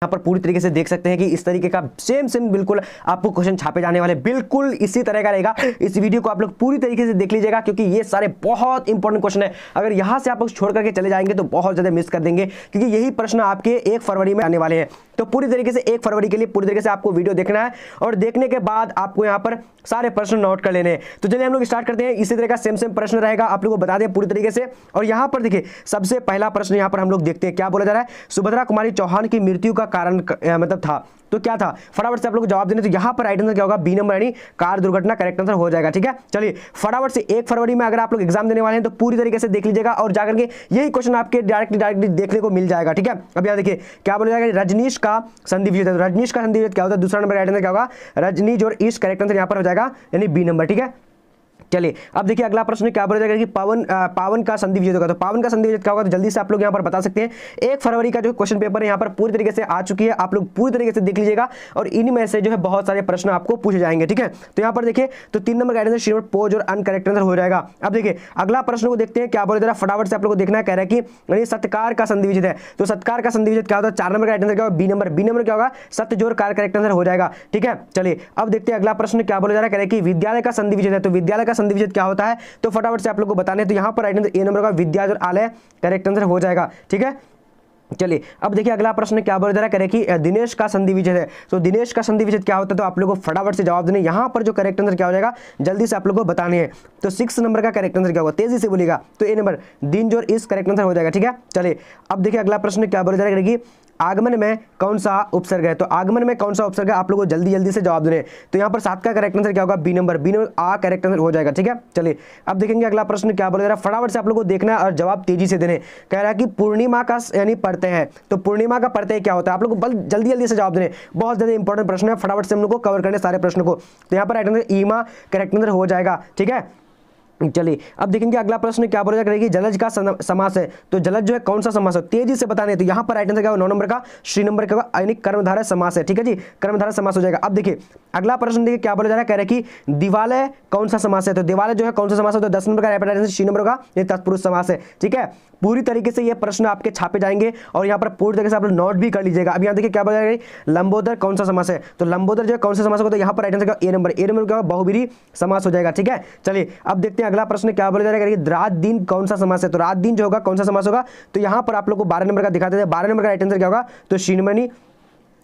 यहाँ पर पूरी तरीके से देख सकते हैं कि इस तरीके का सेम बिल्कुल आपको क्वेश्चन छापे जाने वाले, बिल्कुल इसी तरह का रहेगा। इस वीडियो को आप लोग पूरी तरीके से देख लीजिएगा क्योंकि ये सारे बहुत इंपॉर्टेंट क्वेश्चन है। अगर यहाँ से आप लोग छोड़ करके चले जाएंगे तो बहुत ज्यादा मिस कर देंगे क्योंकि यही प्रश्न आपके 1 फरवरी में आने वाले हैं। तो पूरी तरीके से 1 फरवरी के लिए पूरी तरीके से आपको वीडियो देखना है और देखने के बाद आपको यहाँ पर सारे प्रश्न नोट कर लेने हैं। तो चलिए हम लोग स्टार्ट करते हैं। इसी तरह का सेम प्रश्न रहेगा, आप लोगों को बता दें पूरी तरीके से। और यहाँ पर देखिए सबसे पहला प्रश्न यहाँ पर हम लोग देखते हैं क्या बोला जा रहा है। सुभद्रा कुमारी चौहान की मृत्यु का कारण मतलब था, तो क्या था, फटाफट से आप लोग जवाब देने। तो यहाँ पर राइट आंसर क्या होगा, बी नंबर यानी कार दुर्घटना करेक्ट आंसर हो जाएगा। ठीक है, चलिए फटाफट से 1 फरवरी में अगर आप लोग एग्जाम देने वाले हैं तो पूरी तरीके से देख लीजिएगा और जाकर के यही क्वेश्चन आपके डायरेक्टली देखने को मिल जाएगा। ठीक है, अब यहाँ देखिए क्या बोला जाएगा, रजनीश का संधि विच्छेद। रजनीश का संधि विच्छेद क्या होता है, दूसरा नंबर राइट आंसर क्या होगा, रजनीश और ईस्ट करेक्ट आंसर यहाँ पर हो जाएगा यानी बी नंबर। ठीक है, चलिए अब देखिए अगला प्रश्न क्या बोला जाएगा कि पावन का संधि विच्छेद होगा। तो पावन का संधि विच्छेद क्या होगा, तो जल्दी से आप लोग यहाँ पर बता सकते हैं। 1 फरवरी का जो क्वेश्चन पेपर है यहाँ पर पूरी तरीके से आ चुकी है, आप लोग पूरी तरीके से देख लीजिएगा और इनमें से जो है बहुत सारे प्रश्न आपको पूछे जाएंगे। ठीक है, तो यहाँ पर देखिए तो 3 नंबर का आंसर श्रीमत पोज और अनकरेक्ट आंसर हो जाएगा। अब देखिए अगला प्रश्न को देखते हैं क्या बोला जा रहा है, फटाफट से आप लोग को देखना है। कह रहा है कि सत्कार का संधि विच्छेद है। तो सत्कार का संधि विच्छेद क्या होता है, 4 नंबर का आंसर क्या होगा, बी नंबर। बी नंबर क्या होगा, सत्य जोड़ कार करेक्ट आंसर हो जाएगा। ठीक है, चलिए अब देखते हैं अगला प्रश्न क्या बोला जा रहा है। कह रहा है कि विद्यालय का संधि विच्छेद है। तो विद्यालय का संधि विच्छेद क्या होता है, तो फटाफट से आप लोग को बताने। तो यहां पर राइट आंसर ए नंबर का विद्या और आलय करेक्ट आंसर हो जाएगा। ठीक है, चलिए अब देखिए अगला प्रश्न क्या बोला जा रहा है कि दिनेश का संधि विच्छेद है। तो दिनेश का संधि विच्छेद क्या होता है, तो आप लोगों को फटाफट से जवाब देने। यहां पर जो करेक्ट आंसर क्या हो जाएगा जल्दी से आप लोगों को बताने हैं। तो 6 नंबर का करेक्ट आंसर क्या होगा, तेजी से बोलिएगा, तो ए नंबर दिन जोर इस करेक्ट आंसर हो जाएगा। ठीक है, चलिए अब देखिए अगला प्रश्न क्या बोला जा रहा है कि आगमन में कौन सा उपसर्ग है। तो आगमन में कौन सा उपसर्ग है, आप लोगों को जल्दी से जवाब देने। तो यहाँ पर 7 का करेक्ट आंसर क्या होगा, बी नंबर। बी नंबर आ करेक्ट आंसर हो जाएगा। ठीक है, चलिए अब देखेंगे अगला प्रश्न क्या बोला जा रहा है, फटाफट से आप लोगों को देखना है और जवाब तेजी से देने। कह रहा है कि पूर्णिमा का यानी पढ़ते हैं। तो पूर्णिमा का पढ़ते क्या होता है, आप लोग को जल्दी से जवाब देने। बहुत ज्यादा इंपॉर्टेंट प्रश्न है, फटाफट से हम लोग को कवर करने सारे प्रश्न को। तो यहाँ पर राइट आंसर ईमा करेक्ट आंसर हो जाएगा। ठीक है, चलिए अब देखेंगे अगला प्रश्न क्या बोला जाएगा, जलज का समास है। तो जलज जो है कौन सा समास है, तेजी से बताने। तो यहाँ पर राइट आंसर क्या होगा, 9 नंबर का श्री नंबर क्या होगा, यानी कर्मधारय समास है। ठीक है जी, कर्मधारय समास हो जाएगा। अब देखिए अगला प्रश्न देखिए क्या बोला जा रहा है, कह रहे कि दिवालय कौन सा समास है। तो दिवालय जो है कौन सा समास है, तो 10 नंबर का राइट आंसर श्री नंबर का ये तत्पुरुष समास है। ठीक है, पूरी तरीके से ये प्रश्न आपके छापे जाएंगे और यहाँ पर पूरी तरीके से आप लोग नोट भी कर लीजिएगा। अब यहाँ देखिए क्या बोला जाएगा, लंबोदर कौन सा समास है। तो लंबोदर जो है कौन सा समास होगा, तो यहाँ पर राइट आंसर क्या ए नंबर। ए नंबर क्या होगा, बहुब्रीहि समास हो जाएगा। ठीक है, चलिए अब देखते हैं अगला प्रश्न क्या बोला जा रहा है, रात दिन कौन सा समास है। तो रात दिन जो होगा कौन सा समास होगा, तो यहाँ पर आप लोग को 12 नंबर का दिखाते हैं। 12 नंबर का राइट आंसर क्या होगा, तो श्रीनमणि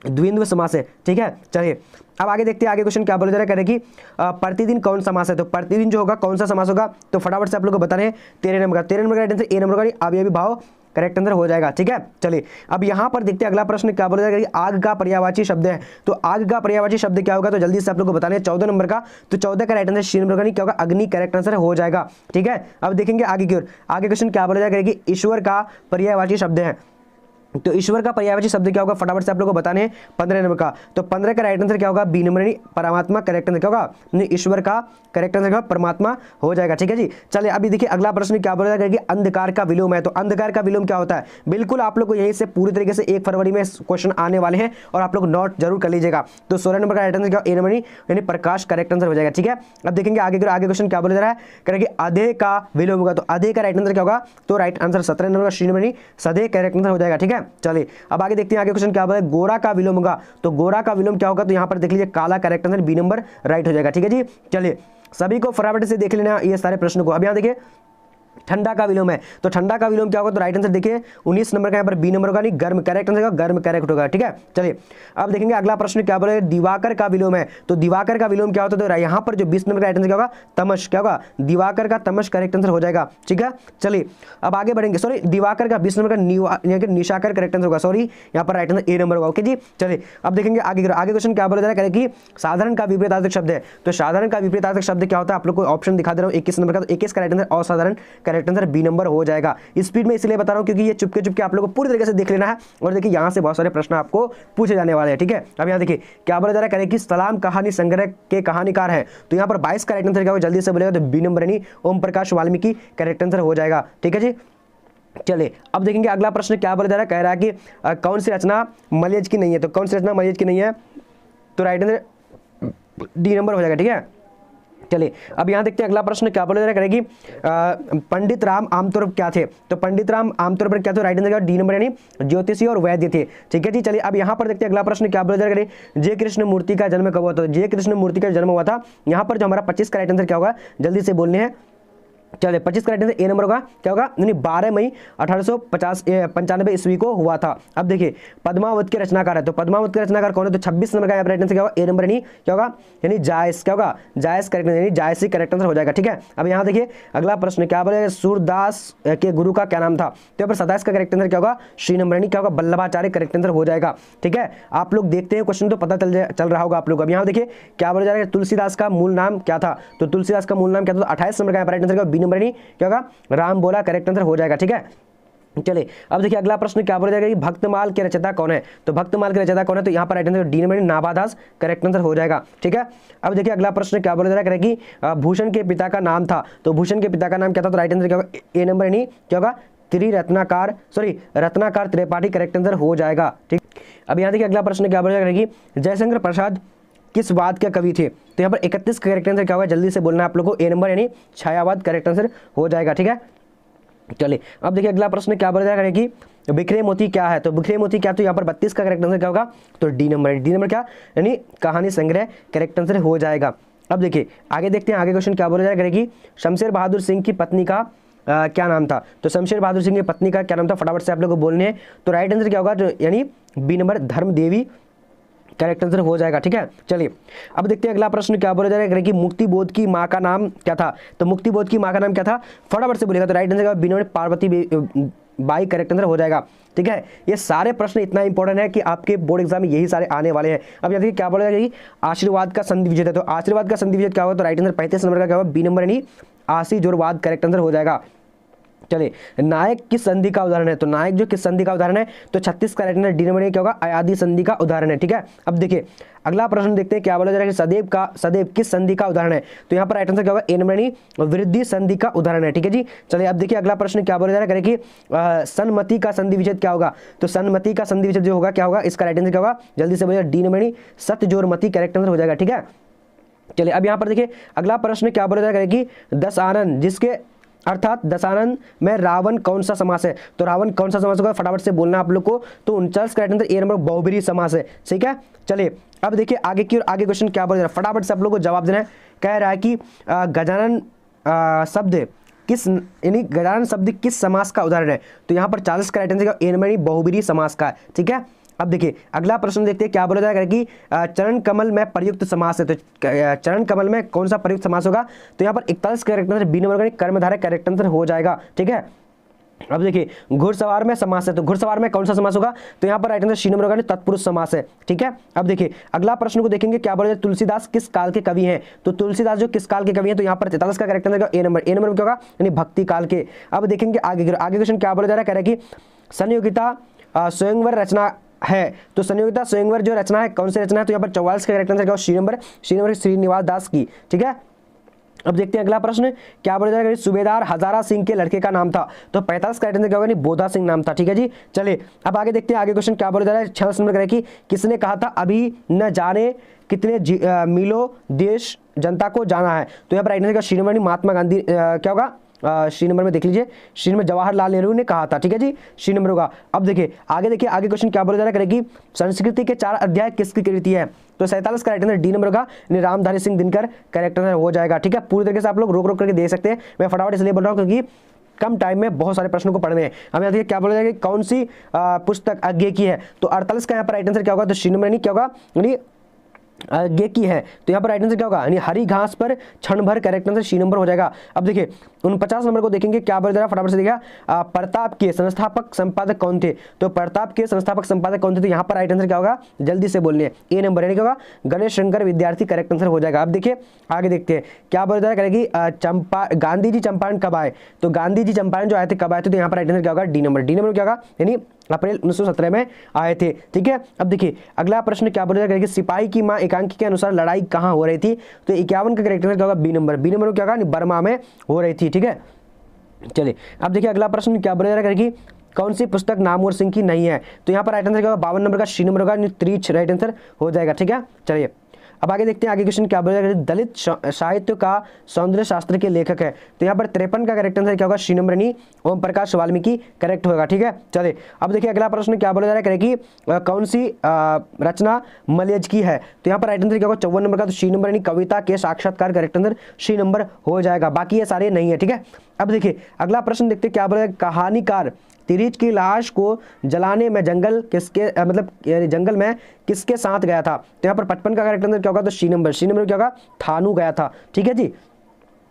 द्विंद्व समास है। ठीक है, चलिए अब आगे देखते हैं आगे क्वेश्चन क्या बोला जा रहा है कि प्रतिदिन कौन समास है। तो प्रतिदिन जो होगा कौन सा समास होगा, तो फटाफट से आप लोग को बताने हैं। 13 नंबर का राइट आंसर ए नंबर का अवयवी भाव करेक्ट आंसर हो जाएगा। ठीक है, चलिए अब यहाँ पर देखते हैं अगला प्रश्न क्या बोला जाएगा कि आग का पर्यायवाची शब्द है। तो आग का पर्यायवाची शब्द क्या होगा, तो जल्दी से आप लोग को बताने हैं। 14 नंबर का, तो 14 का राइट आंसर सी नंबर का नहीं क्या होगा, अग्नि करेक्ट आंसर हो जाएगा। ठीक है, अब देखेंगे आगे की ओर। आगे क्वेश्चन क्या बोला जाएगा कि ईश्वर का पर्यायवाची शब्द है। तो ईश्वर का पर्यायवाची शब्द क्या होगा, फटाफट से आप लोग को बताने हैं। 15 नंबर का, तो 15 का राइट आंसर क्या होगा, बी नंबर परमात्मा करेक्ट आंसर क्या होगा, ईश्वर का करेक्ट आंसर क्या होगा, परमात्मा हो जाएगा। ठीक है जी, चलिए अभी देखिए अगला प्रश्न क्या बोला जाएगा कि अंधकार का विलोम है। तो अंधकार का विलोम क्या होता है, बिल्कुल आप लोग को यहीं से पूरी तरीके से 1 फरवरी में क्वेश्चन आने वाले हैं और आप लोग नोट जरूर कर लीजिएगा। तो 16 नंबर का राइट आंसर क्या, ए नंबर यानी प्रकाश करेक्ट आंसर हो जाएगा। ठीक है, अब देखेंगे आगे क्वेश्चन क्या बोला जा रहा है, करेंगे आधे का विलोम होगा। तो आधे का राइट आंसर क्या होगा, तो राइट आंसर 17 नंबर का श्री नंबर सधे करेक्ट आंसर हो जाएगा। ठीक है, चलिए अब आगे देखते हैं आगे क्वेश्चन क्या बोला है, गोरा का विलोम होगा। तो गोरा का विलोम क्या होगा, तो यहाँ पर देख लीजिए काला correct answer B number right हो जाएगा। ठीक है जी, चलिए सभी को फटाफट से देख लेना ये सारे प्रश्नों को। अब यहाँ देखिए ठंडा का विलोम है। तो ठंडा का विलोम क्या होगा, तो राइट आंसर देखिए 19 नंबर का यहाँ पर बी नंबर होगा, नहीं गर्म करेक्ट आंसर होगा, गर्म करेक्ट होगा। ठीक है, चलिए अब देखेंगे अगला प्रश्न क्या बोले, दिवाकर का विलोम है। तो दिवाकर का विलोम क्या होता है, तो यहाँ पर जो 20 नंबर का राइट आंसर क्या होगा, तमश क्या होगा, दिवाकर का तमश करेक्ट आंसर हो जाएगा। ठीक है, चलिए अब आगे बढ़ेंगे। सॉरी, दिवाकर का 20 नंबर का निशाकर करेक्ट आंसर होगा। सॉरी, यहाँ पर राइट आंसर ए नंबर होगा। ओके जी, चलिए अब देखेंगे आगे क्वेश्चन क्या बोला जा रहा है कि साधारण का विपरीतार्थक शब्द है। तो साधारण का विपरीतार्थक शब्द क्या होता है, आप लोग को ऑप्शन दिखा दे रहा हूँ। 21 नंबर का, तो 21 का राइट आंसर असाधारण करेक्ट आंसर बी नंबर हो जाएगा। स्पीड में इसलिए बता रहा हूं क्योंकि ये चुपके आप लोगों को पूरी तरीके से देख लेना है और देखिए यहां से बहुत सारे प्रश्न आपको पूछे जाने वाले हैं। ठीक है, अब यहां देखिए क्या बोला जा रहा है कि सलाम कहानी संग्रह के कहानीकार है। तो यहां पर 22 का राइट आंसर क्या होगा, जल्दी से बोलेगा, तो बी नंबर यानी ओम प्रकाश वाल्मीकि करेक्ट आंसर हो जाएगा। ठीक है जी, चलिए अब देखेंगे अगला प्रश्न क्या बोला जा रहा है, कह रहा है कि कौन सी रचना मलयज की नहीं है। तो कौन सी रचना मलयज की नहीं है, तो राइट आंसर डी नंबर हो जाएगा। ठीक है, चलिए अब यहाँ देखते हैं अगला प्रश्न क्या बोला जा रहा करेगी, पंडित राम आमतौर पर क्या थे? तो पंडित राम आमतौर पर क्या थे? राइट आंसर डी नंबर यानी ज्योतिषी और वैद्य थे। ठीक है जी। चलिए अब यहाँ पर देखते हैं अगला प्रश्न क्या बोला जा रहा है, जय कृष्ण मूर्ति का जन्म कब हुआ? तो जय कृष्ण मूर्ति का जन्म हुआ था, यहाँ पर जो हमारा 25 का राइट आंसर क्या होगा, जल्दी से बोलने हैं। चलिए 25 का राइट आंसर ए नंबर होगा, क्या होगा, यानी 12 मई 1895 ईस्वी को हुआ था। अब देखिए पद्मावत के रचनाकार है, तो पद्मावत के रचनाकार कौन है? तो 26 नंबर का राइट आंसर क्या होगा, ए नंबर यानी क्या होगा, यानी जायस, क्या होगा, जायस करेक्ट यानी जायसी करेक्ट आंसर हो जाएगा। ठीक है। अब यहाँ देखिए अगला प्रश्न क्या बोले, सूरदास के गुरु का क्या नाम था? तो यहाँ पर 27 का करेक्ट आंसर क्या होगा, श्री नंबर यानी क्या होगा, वल्लभाचार्य करेक्ट आंसर हो जाएगा। ठीक है। आप लोग देखते हैं क्वेश्चन तो पता चल रहा होगा आप लोग। अब यहाँ देखिए क्या बोला जा रहा है, तुलसीदास का मूल नाम क्या था? तो तुलसीदास का मूल नाम क्या था? 28 नंबर का राइट आंसर बी नंबर यानी क्या होगा, राम बोला करेक्ट आंसर हो जाएगा। ठीक है। चलिए अब देखिए अगला प्रश्न क्या बोला जाएगा कि भक्तमाल के रचयिता कौन है? तो भक्तमाल के रचयिता कौन है? तो यहाँ पर right answer D number Nabhadas correct answer हो जाएगा। ठीक है। अब देखिए अगला प्रश्न क्या बोला जा रहा है कि भूषण के पिता का नाम था, तो भूषण के पिता का नाम क्या था? तो राइट आंसर क्या होगा, ए नंबर यानी क्या होगा, रत्नाकर त्रिपाठी करेक्ट आंसर हो जाएगा। ठीक। अब यहाँ देखिए अगला प्रश्न क्या बोला जाएगा कि जयशंकर प्रसाद किस वाद के कवि थे? तो यहाँ पर 31 का करेक्ट आंसर क्या होगा, जल्दी से बोलना है आप लोग को, ए नंबर यानी छायावाद करेक्ट आंसर हो जाएगा। ठीक है। चलिए अब देखिए अगला प्रश्न क्या बोला जाएगा कि बिखरे मोती क्या है? तो बिखरे मोती क्या? तो यहाँ पर 32 का करेक्ट आंसर क्या होगा, तो डी नंबर क्या, यानी कहानी संग्रह करेक्ट आंसर हो जाएगा। अब देखिए आगे देखते हैं आगे क्वेश्चन क्या बोला जाएगा कि शमशेर बहादुर सिंह की पत्नी का क्या नाम था? तो शमशेर बहादुर सिंह की पत्नी का क्या नाम था? फटाफट से आप लोग को बोलने हैं। तो राइट आंसर क्या होगा, यानी बी नंबर धर्म देवी करेक्ट आंसर हो जाएगा। ठीक है। चलिए अब देखते हैं अगला प्रश्न क्या बोला जाएगा कि मुक्ति बोध की माँ का नाम क्या था? तो मुक्ति बोध की माँ का नाम क्या था? फटाफट से बोलेगा। तो right answer B number Parvati Bai correct answer हो जाएगा। ठीक है। ये सारे प्रश्न इतना इंपॉर्टेंट है कि आपके बोर्ड एग्जाम में यही सारे आने वाले हैं। अब यहाँ देखिए क्या बोला जाएगा कि आशीर्वाद का संधि विच्छेद है, तो आशीर्वाद का संधि विच्छेद क्या होगा? तो राइट आंसर 35 नंबर का क्या होगा, बी नंबर यानी आशी जोरवाद करेक्ट आंसर हो जाएगा। चलिए नायक किस संधि का उदाहरण है? तो नायक जो किस संधि का उदाहरण है? तो 36 का राइट आंसर डी नंबर क्या होगा, अयादी संधि का उदाहरण है। ठीक है। अब देखिए अगला प्रश्न देखते हैं क्या बोला जा रहा है कि सदैव किस संधि का उदाहरण है? तो यहाँ पर राइट आंसर क्या होगा, ए नंबर यानी वृद्धि संधि का उदाहरण है। ठीक है जी। चलिए अब देखिए अगला प्रश्न क्या बोला जा रहा है कि सन्मति का संधि विच्छेद क्या होगा? तो सन्मति का संधि विच्छेद जो होगा क्या होगा, इसका राइट आंसर क्या होगा, जल्दी से बोलिए, डी नंबर यानी सतजोरमति करेक्ट आंसर हो जाएगा। ठीक है। चलिए अब यहाँ पर देखिए अगला प्रश्न क्या बोला जा रहा है कि दशानन जिसके अर्थात दशानन में रावण कौन सा समास है? तो रावण कौन सा समास होगा, फटाफट से बोलना आप लोग को। तो 49 का राइट आंसर ए नंबर बहुब्रीहि समास है। ठीक है। चलिए अब देखिए आगे की और आगे क्वेश्चन क्या बोल रहा है, फटाफट से आप लोग को जवाब देना है। कह रहा है कि गजानन शब्द किस, यानी गजानन शब्द किस समास का उदाहरण है? तो यहाँ पर 40 का राइट आंसर ए नंबर बहुब्रीहि समास का है। ठीक है। अब देखिए अगला प्रश्न देखते हैं क्या बोला जाएगा कि चरण कमल में प्रयुक्त समास है। तो चरण कमल में कौन सा प्रयुक्त समास होगा? तो यहाँ पर 41 करेक्ट आंसर बी नंबर कर्मधारय करेक्ट आंसर हो जाएगा। ठीक है। अब देखिए घुड़सवार में समास है, तो घुड़सवार में कौन सा समास होगा? तो यहाँ पर राइट आंसर सी नंबर होगा, तत्पुरुष समास है। ठीक है। अब देखिए अगला प्रश्न को देखेंगे क्या बोला जाए, तुलसीदास किस काल के कवि हैं? तो तुलसीदास जो किस काल के कवि हैं? तो यहाँ पर 43 का करेक्ट आंसर ए नंबर क्या होगा, यानी भक्ति काल के। अब देखेंगे आगे क्वेश्चन क्या बोला जा रहा है, कह रहा है कि संयोगिता स्वयंवर रचना है। तो संयोगिता स्वयंवर जो रचना है कौन सी रचना है? तो यहाँ पर 44 का करेक्ट आंसर क्या होगा, सी नंबर श्रीनिवास दास की। ठीक है। अब देखते हैं अगला प्रश्न क्या बोला जाएगा, सूबेदार हजारा सिंह के लड़के का नाम था। तो 45 का राइट आंसर क्या होगा, बोधा सिंह नाम था। ठीक है जी। चलिए अब आगे देखते हैं आगे क्वेश्चन क्या बोला जा रहा है, 6 नंबर का कि किसने कहा था अभी न जाने कितने मीलों देश जनता को जाना है? तो यहाँ पर राइट आंसर का सी नंबर महात्मा गांधी क्या होगा, सी नंबर में देख लीजिए, सी नंबर जवाहरलाल नेहरू ने कहा था। ठीक है जी। सी नंबर होगा। अब देखिए आगे क्वेश्चन क्या बोला जा रहा है कि संस्कृति के 4 अध्याय किसकी कृति है? तो 47 का राइट आंसर डी नंबर होगा, रामधारी सिंह दिनकर करेक्ट आंसर हो जाएगा। ठीक है। पूरी तरीके से आप लोग रोक करके देख सकते हैं। मैं फटाफट इसलिए बोल रहा हूँ क्योंकि कम टाइम में बहुत सारे प्रश्नों को पढ़ने हैं। हमें यहाँ क्या बोला जाएगा, कौन सी पुस्तक अज्ञे की है? तो 48 का यहाँ पर राइट आंसर क्या होगा, तो सी नंबर यानी क्या होगा, यानी गे की है। तो यहाँ पर राइट आंसर क्या होगा, यानी हरी घास पर क्षण भर करेक्ट आंसर सी नंबर हो जाएगा। अब देखिए 49 नंबर को देखेंगे क्या बोला जा रहा है, फटाफट से देखिएगा, प्रताप के संस्थापक संपादक कौन थे? तो प्रताप के संस्थापक संपादक कौन थे? तो यहाँ पर राइट आंसर क्या होगा, जल्दी से बोलने, ए नंबर यानी क्या होगा, गणेश शंकर विद्यार्थी करेक्ट आंसर हो जाएगा। अब देखिए आगे देखते हैं क्या बोला जा रहा है, गांधी जी चंपारण कब आए? तो गांधी जी चंपारण जो आए थे कब आए थे? तो यहाँ पर राइट आंसर क्या होगा, डी नंबर क्या होगा, यानी अप्रैल 1917 में आए थे। ठीक है। अब देखिए अगला प्रश्न क्या बोला जाएगा कि सिपाही की मां एकांकी के अनुसार लड़ाई कहां हो रही थी? तो 51 का करेक्ट आंसर क्या होगा, बी नंबर क्या होगा, बर्मा में हो रही थी। ठीक है। चलिए अब देखिए अगला प्रश्न क्या बोला जा रहा है कि कौन सी पुस्तक नामवर सिंह की नहीं है? तो यहाँ पर राइट आंसर क्या होगा, 52 नंबर का सी नंबर होगा, त्रिच राइट आंसर हो जाएगा। ठीक है। चलिए अब आगे देखते हैं, आगे क्वेश्चन क्या बोला, दलित साहित्य का सौंदर्य शास्त्र के लेखक है, तो यहाँ पर 53 का करेक्ट आंसर क्या होगा, सी नंबर यानी ओम प्रकाश वाल्मीकि करेक्ट होगा। ठीक है, चलिए अब देखिए अगला प्रश्न क्या बोला जा रहा है कि कौन सी रचना मलयज की है, तो यहाँ पर राइट आंसर क्या होगा, 54 नंबर का, तो सी नंबर यानी कविता के साक्षात्कार करेक्ट आंसर सी नंबर हो जाएगा, बाकी ये सारे नहीं है। ठीक है, अब देखिए अगला प्रश्न देखते हैं क्या बोला, कहानीकार तिरिच की लाश को जलाने में जंगल किसके मतलब जंगल में किसके साथ गया था, तो यहाँ पर 55 का करेक्ट आंसर क्या होगा, तो सी नंबर क्या होगा, थानू गया था। ठीक है जी,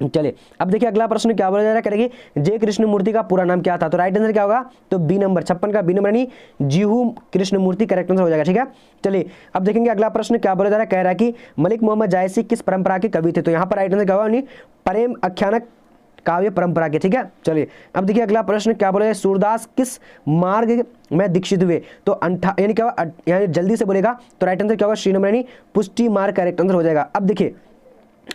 चलिए अब देखिए अगला प्रश्न क्या बोला जा रहा है, करेगी जय कृष्णमूर्ति का पूरा नाम क्या था, तो राइट आंसर क्या होगा, तो बी नंबर 56 का बी नंबर यानी जीहू कृष्णमूर्ति करेक्ट आंसर हो जाएगा। ठीक है, चलिए अब देखेंगे अगला प्रश्न क्या बोला जा रहा है, कह रहा है कि मलिक मोहम्मद जायसी किस परंपरा के कवि थे, तो यहाँ पर राइट आंसर क्या होगा, यानी प्रेम आख्यानक काव्य परंपरा के। ठीक है, चलिए अब देखिए अगला प्रश्न क्या बोला है, सूरदास किस मार्ग में दीक्षित हुए, तो यानी क्या होगा, यानी जल्दी से बोलेगा, तो राइट आंसर क्या होगा, सी नंबर यानी पुष्टि मार्ग करेक्ट आंसर हो जाएगा। अब देखिए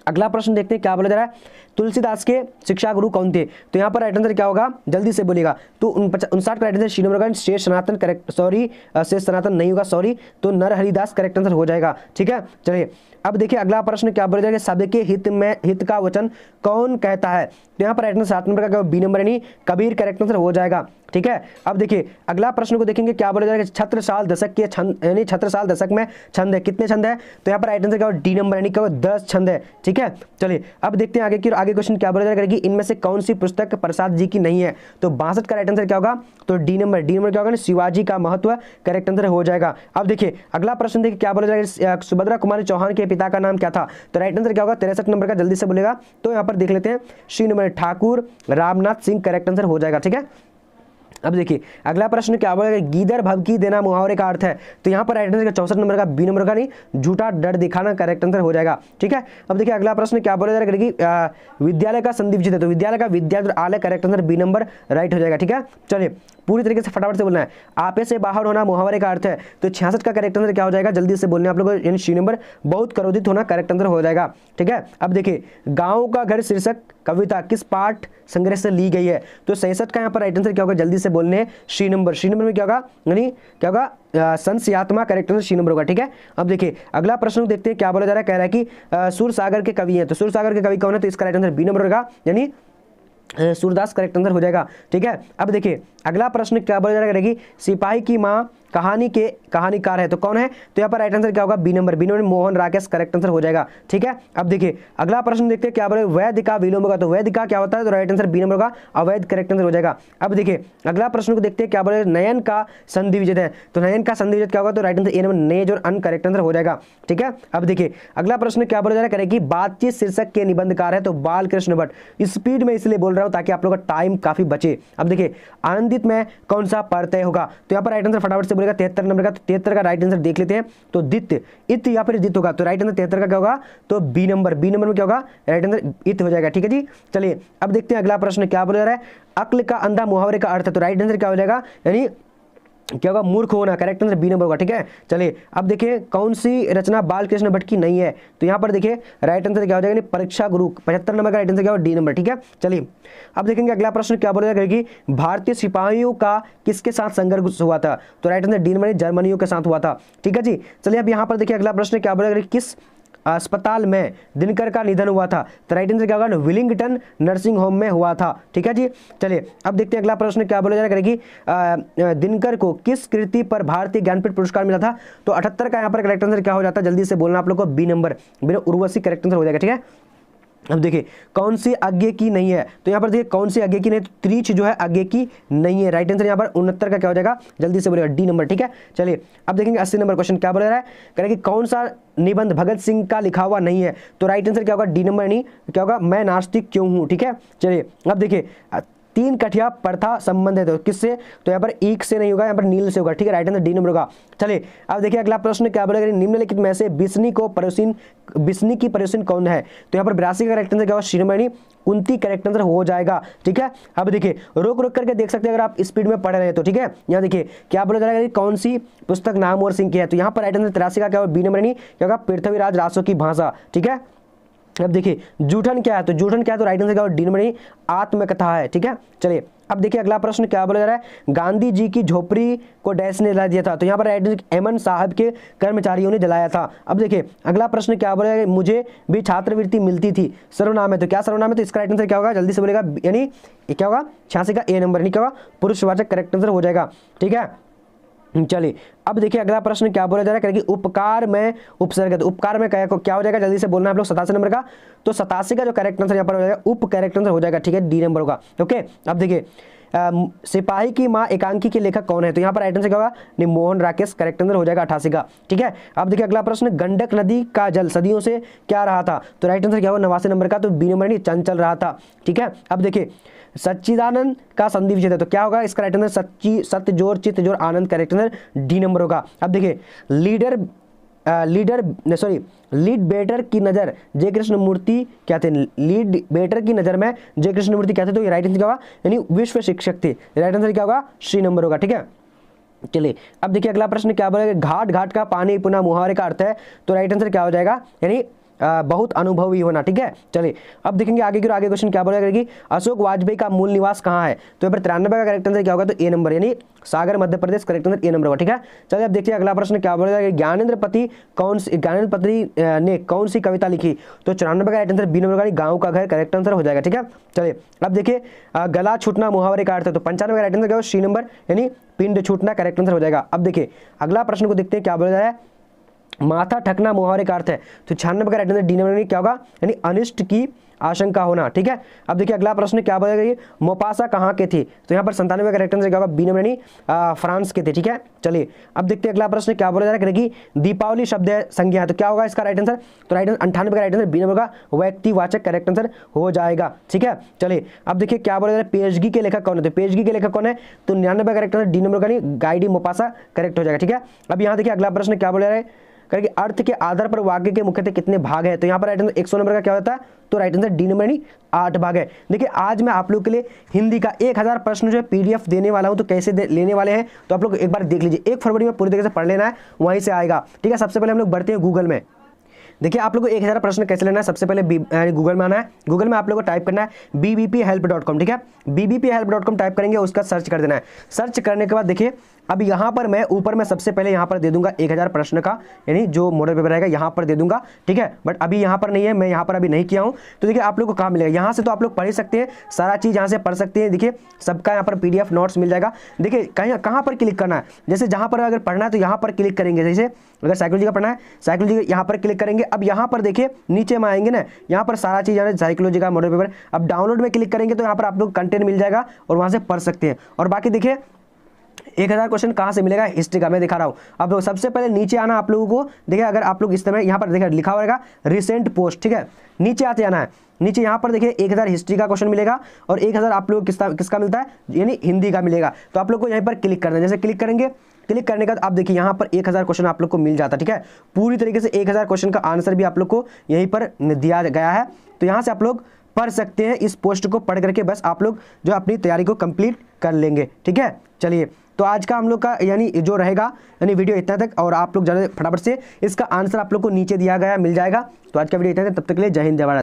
अगला प्रश्न देखते हैं क्या बोला जा रहा है, तुलसीदास के शिक्षा गुरु कौन थे, तो यहाँ पर राइट आंसर क्या होगा, जल्दी से बोलेगा, तो 59 का राइट आंसर सी नंबर का शेष सनातन करेक्ट, सॉरी शेष सनातन नहीं होगा, सॉरी, तो नरहरिदास करेक्ट आंसर हो जाएगा। ठीक है, चलिए अब देखिए अगला प्रश्न क्या बोला जाएगा, शब्द के हित का वचन कौन कहता है, तो यहाँ पर राइट आंसर 7 नंबर का बी नंबर यानी कबीर करेक्ट आंसर हो जाएगा। ठीक है, अब देखिए अगला प्रश्न को देखेंगे क्या बोला जाएगा, छत्रसाल दशक के छंद यानी छत्रसाल दशक में छंद है, कितने छंद है, तो यहाँ पर राइट आंसर क्या होगा, डी नंबर यानी क्या 10 छंद है। ठीक है, चलिए अब देखते हैं आगे क्वेश्चन क्या बोला जाएगा कि इनमें से कौन सी पुस्तक प्रसाद जी की नहीं है, तो 62 का राइट आंसर क्या होगा, तो डी नंबर क्या होगा, शिवाजी का महत्व करेक्ट आंसर हो जाएगा। अब देखिए अगला प्रश्न देखिए क्या बोला जाएगा, सुभद्रा कुमारी चौहान के पिता का नाम क्या था, तो राइट आंसर क्या होगा, 63 नंबर का, जल्दी से बोलेगा, तो यहाँ पर देख लेते हैं, C number Thakur Ramnath Singh correct answer हो जाएगा। ठीक है, अब देखिए अगला प्रश्न क्या बोलेगा, गीदड़ भभकी देना मुहावरे का अर्थ है, तो यहाँ पर राइट आंसर 64 नंबर का बी नंबर का नहीं झूठा डर दिखाना करेक्ट आंसर हो जाएगा। ठीक है, अब देखिए अगला प्रश्न क्या बोला जा रहा है कि विद्यालय का संधि विच्छेद है, तो विद्यालय का विद्यालय आलय correct answer B number right हो जाएगा। ठीक है, चलिए पूरी तरीके से फटाफट से बोलना है, आपे से बाहर होना मुहावरे का अर्थ है, तो 66 का करेक्ट आंसर क्या हो जाएगा, जल्दी से बोलने आप लोगों को, यानी सी नंबर बहुत क्रोधित होना करेक्ट आंसर हो जाएगा। ठीक है, अब देखिए गाँव का घर शीर्षक कविता किस पाठ संग्रह से ली गई है, तो 66 का यहाँ पर राइट आंसर क्या होगा, जल्दी से बोलने हैं, सी नंबर में क्या होगा, यानी क्या होगा, संस्यात्मा करेक्ट आंसर सी नंबर होगा। ठीक है, अब देखिए अगला प्रश्न देखते हैं क्या बोला जा रहा है, कह रहा है कि सूरसागर के कवि हैं, तो सूरसागर के कवि कौन है, तो इसका राइट आंसर बी नंबर होगा, यानी सूरदास करेक्ट आंसर हो जाएगा। ठीक है, अब देखिए अगला प्रश्न क्या बोला जा रहा है कि सिपाही की माँ कहानी के कहानीकार है, तो कौन है, तो यहाँ पर राइट आंसर क्या होगा, B number Mohan Rakesh correct answer हो जाएगा। ठीक है, अब देखिए अगला प्रश्न देखते हैं क्या बोले, वैध का विलोम होगा, तो वैध का क्या होता है, तो राइट आंसर बी नंबर का अवैध करेक्ट आंसर हो जाएगा। अब देखिए अगला प्रश्न को देखते हैं क्या बोले, नयन का संधि विच्छेद है, तो नयन का संधि विच्छेद क्या होगा, तो right answer A number Naz और अन करेक्ट आंसर हो जाएगा। ठीक है, अब देखिए अगला प्रश्न क्या बोला जा रहा है कि बातचीत शीर्षक के निबंधकार है, तो बालकृष्ण भट्ट। स्पीड में इसलिए बोल रहा हूँ ताकि आप लोग का टाइम काफी बचे। अब देखिए आनंदित में कौन सा प्रत्यय होगा, तो यहाँ पर राइट आंसर फटाफट से बोलेगा 73 नंबर का, 73 का राइट आंसर देख लेते हैं, तो दित्य इत या फिर दित होगा, तो राइट आंसर 73 का क्या होगा, तो बी नंबर में क्या होगा, राइट आंसर इत हो जाएगा। ठीक है जी, चलिए अब देखते हैं अगला प्रश्न क्या बोला जा रहा है, अक्ल का अंधा मुहावरे का अर्थ है, तो राइट आंसर क्या हो जाएगा, यानी क्या होगा, मूर्ख होना करेक्ट आंसर बी नंबर होगा। ठीक है, चलिए अब देखिए कौन सी रचना बालकृष्ण भट्ट की नहीं है, तो यहाँ पर देखिए राइट आंसर क्या हो जाएगा, परीक्षा गुरु 75 नंबर का राइट आंसर क्या होगा, डी नंबर। ठीक है, चलिए अब देखेंगे अगला प्रश्न क्या बोला जाएगा कि भारतीय सिपाहियों का किसके साथ संघर्ष हुआ था, तो राइट आंसर डी नंबर जर्मनियों के साथ हुआ था। ठीक है जी, चलिए अब यहाँ पर देखिए अगला प्रश्न क्या बोला जाएगा, किस अस्पताल में दिनकर का निधन हुआ था, तो राइट आंसर क्या होगा, विलिंगटन नर्सिंग होम में हुआ था। ठीक है जी, चलिए अब देखते हैं अगला प्रश्न क्या बोला जा रहा है कि दिनकर को किस कृति पर भारतीय ज्ञानपीठ पुरस्कार मिला था, तो 78 का यहाँ पर करेक्ट आंसर क्या हो जाता है, जल्दी से बोलना आप लोग को, B number Urvashi correct answer हो जाएगा। ठीक है, अब देखिए कौन सी आज्ञा की नहीं है, तो यहाँ पर देखिए कौन सी आज्ञा की नहीं, तो त्रिच जो है आज्ञा की नहीं है, राइट आंसर यहाँ पर 69 का क्या हो जाएगा, जल्दी से बोलेगा, डी नंबर। ठीक है, चलिए अब देखेंगे 80 नंबर क्वेश्चन क्या बोला जा रहा है, करेंगे कौन सा निबंध भगत सिंह का लिखा हुआ नहीं है, तो राइट आंसर क्या होगा, डी नंबर यानी क्या होगा, मैं नास्तिक क्यों हूँ। ठीक है, चलिए अब देखिए 3 कठिया प्रथा संबंध है, तो किससे, तो यहाँ पर ईक से नहीं होगा, यहाँ पर नील से होगा। ठीक है, राइट आंसर डी नंबर होगा। चलिए अब देखिए अगला प्रश्न क्या बोलेगा, निम्नलिखित में से बिस्नी की पड़ोसिन कौन है, तो यहाँ पर 82 का करेक्ट आंसर क्या होगा, शिरोमणि कुंती करेक्ट आंसर हो जाएगा। ठीक है, अब देखिए रोक करके देख सकते हैं अगर आप स्पीड में पढ़ रहे हैं तो। ठीक है, यहाँ देखिए क्या बोला जाएगा, कौन सी पुस्तक नामवर सिंह की है, तो यहाँ पर राइट आंसर 83 का क्या होगा, बी नंबर यानी क्या होगा, पृथ्वीराज रासो की भाषा। ठीक है, अब देखिए जूठन क्या है, तो जूठन क्या है, तो राइट आंसर क्या होगा, डी नंबर यानी आत्मकथा है। ठीक है, चलिए अब देखिए अगला प्रश्न क्या बोला जा रहा है, गांधी जी की झोपड़ी को डैश ने जला दिया था, तो यहाँ पर राइट आंसर एमएन साहब के कर्मचारियों ने जलाया था। अब देखिए अगला प्रश्न क्या बोला जा रहा है, मुझे भी छात्रवृत्ति मिलती थी, सर्वनाम है, तो क्या सर्वनाम है, तो इसका राइट आंसर क्या होगा, जल्दी से बोलेगा, यानी ये क्या होगा, 86 का ए नंबर, यानी क्या होगा, पुरुषवाचक करेक्ट आंसर हो जाएगा। ठीक है, चलिए अब देखिए अगला प्रश्न क्या बोला जा रहा है कि उपकार में उपसर्ग है, तो उपकार में क्या हो जाएगा, जल्दी से बोलना है आप लोग, 87 नंबर का, तो 87 का जो करेक्ट आंसर यहाँ पर हो जाएगा उप करेक्ट आंसर हो जाएगा। ठीक है, डी नंबर होगा। ओके, अब देखिए सिपाही की माँ एकांकी के लेखक कौन है, तो यहाँ पर राइट आंसर क्या होगा, मोहन राकेश, करेक्ट आंसर हो जाएगा 88 का। ठीक है, अब देखिए अगला प्रश्न, गंडक नदी का जल सदियों से क्या रहा था, तो राइट आंसर क्या होगा, 89 नंबर का, तो बी नंबर नहीं, चंचल रहा था। ठीक है, अब देखिए सच्चिदानंद का संधि विच्छेद है, तो क्या होगा इसका राइट आंसर, सत्य जोर चित्त जोर आनंद, करेक्ट आंसर डी नंबर होगा। अब देखिए लीड बेटर की नज़र जय कृष्ण मूर्ति क्या थे, लीड बेटर की नज़र में जय कृष्ण मूर्ति क्या थे, तो ये राइट आंसर क्या होगा, यानी विश्व शिक्षक थे, राइट आंसर क्या होगा, सी नंबर होगा। ठीक है, चलिए अब देखिए अगला प्रश्न क्या बोलेगा, घाट घाट का पानी पुनः मुहावरे का अर्थ है, तो राइट आंसर क्या हो जाएगा, यानी बहुत अनुभवी होना। ठीक है, चलिए अब देखेंगे आगे की, आगे क्वेश्चन क्या बोलेगा कि अशोक वाजपेयी का मूल निवास कहाँ है, तो यहाँ पर 93 का करेक्ट आंसर क्या होगा, तो ए नंबर, यानी सागर Madhya Pradesh, correct answer A number होगा। ठीक है, चलिए अब देखिए अगला प्रश्न क्या बोलेगा कि ज्ञानेंद्र पति ने कौन सी कविता लिखी, तो 94 का करेक्ट आंसर बी नंबर, गाँव का घर, करेक्ट आंसर हो जाएगा। ठीक है, चलिए अब देखिए गला छूटना मुहावरे का अर्थ है, तो 95 का करेक्ट आंसर क्या होगा, सी नंबर, यानी पिंड छूटना, करेक्ट आंसर हो जाएगा। अब देखिए अगला प्रश्न को देखते हैं क्या बोला जा रहा है, माथा ठकना मुहावरे का अर्थ है, तो 96 का राइट आंसर डी नंबर क्या होगा, यानी अनिष्ट की आशंका होना। ठीक है, अब देखिए अगला प्रश्न क्या बोलेगा कि मोपासा कहाँ के थे, तो यहाँ पर 97 का करेक्ट आंसर क्या होगा, बी नंबर, यानी फ्रांस के थे। ठीक है, चलिए अब देखते हैं अगला प्रश्न क्या बोला जा रहा है कि दीपावली शब्द संज्ञा है, तो क्या होगा इसका राइट आंसर, तो राइट आंसर 98 का राइट आंसर बी नंबर का व्यक्तिवाचक करेक्ट आंसर हो जाएगा। ठीक है, चलिए अब देखिए क्या बोला जा रहा है, पेशगी के लेखक कौन है, तो पेशगी के लेखक कौन है, तो 99 का करेक्ट आंसर डी नंबर का, नहीं गाइडी मोपासा, करेक्ट हो जाएगा। ठीक है, अब यहाँ देखिए अगला प्रश्न क्या बोला जा रहा है, करके अर्थ के आधार पर वाक्य के मुख्यतः कितने भाग हैं, तो यहाँ पर राइट आंसर 100 नंबर का क्या होता है, तो राइट आंसर डी नंबर, नहीं 8 भाग है। देखिए आज मैं आप लोग के लिए हिंदी का 1000 प्रश्न जो है पीडीएफ देने वाला हूं, तो कैसे लेने वाले हैं, तो आप लोग एक बार देख लीजिए, 1 फरवरी में पूरी तरीके से पढ़ लेना है, वहीं से आएगा। ठीक है, सबसे पहले हम लोग बढ़ते हैं गूगल में। देखिए आप लोग को 1000 प्रश्न कैसे लेना है, सबसे पहले गूगल में आना है, गूगल में आप लोग को टाइप करना है bbphelp.com। ठीक है, bbphelp.com टाइप करेंगे, उसका सर्च कर देना है। सर्च करने के बाद देखिए अब यहाँ पर मैं ऊपर में सबसे पहले यहाँ पर दे दूंगा 1000 प्रश्न का, यानी जो मॉडल पेपर रहेगा यहाँ पर दे दूंगा। ठीक है, बट अभी यहाँ पर नहीं है, मैं यहाँ पर अभी नहीं किया हूँ, तो देखिए आप लोग को कहाँ मिलेगा, यहाँ से तो आप लोग पढ़ ही सकते हैं, सारा चीज़ यहाँ से पढ़ सकते हैं। देखिए सबका यहाँ पर PDF नोट्स मिल जाएगा। देखिए कहाँ पर क्लिक करना है, जैसे जहाँ पर अगर पढ़ना है तो यहाँ पर क्लिक करेंगे, जैसे अगर साइकोलॉजी का पढ़ना है साइकोलॉजी यहाँ पर क्लिक करेंगे। अब यहाँ पर देखिए नीचे में आएंगे ना, यहाँ पर सारा चीज़ यानी साइकोलॉजी का मॉडल पेपर, अब डाउनलोड में क्लिक करेंगे तो यहाँ पर आप लोग कंटेंट मिल जाएगा और वहाँ से पढ़ सकते हैं। और बाकी देखिए 1000 क्वेश्चन कहाँ से मिलेगा, हिस्ट्री का मैं दिखा रहा हूँ। अब लोग सबसे पहले नीचे आना आप लोगों को, देखिए अगर आप लोग इस समय यहाँ पर देखिए लिखा हुआ रहेगा रिसेंट पोस्ट। ठीक है, नीचे आते जाना है, नीचे यहाँ पर देखिए 1000 हिस्ट्री का क्वेश्चन मिलेगा और 1000 आप लोग किसका मिलता है, यानी हिंदी का मिलेगा। तो आप लोग को यहाँ पर क्लिक करना है, जैसे क्लिक करेंगे, क्लिक करने के बाद आप देखिए यहाँ पर 1000 क्वेश्चन आप लोग को मिल जाता है। ठीक है, पूरी तरीके से 1000 क्वेश्चन का आंसर भी आप लोग को यहीं पर दिया गया है, तो यहाँ से आप लोग पढ़ सकते हैं। इस पोस्ट को पढ़ करके बस आप लोग जो अपनी तैयारी को कंप्लीट कर लेंगे। ठीक है, चलिए तो आज का हम लोग का यानी जो रहेगा यानी वीडियो इतना तक, और आप लोग ज़्यादा फटाफट से इसका आंसर आप लोग को नीचे दिया गया मिल जाएगा। तो आज का वीडियो इतना तक, तब तक के लिए जय हिंद जय भारत।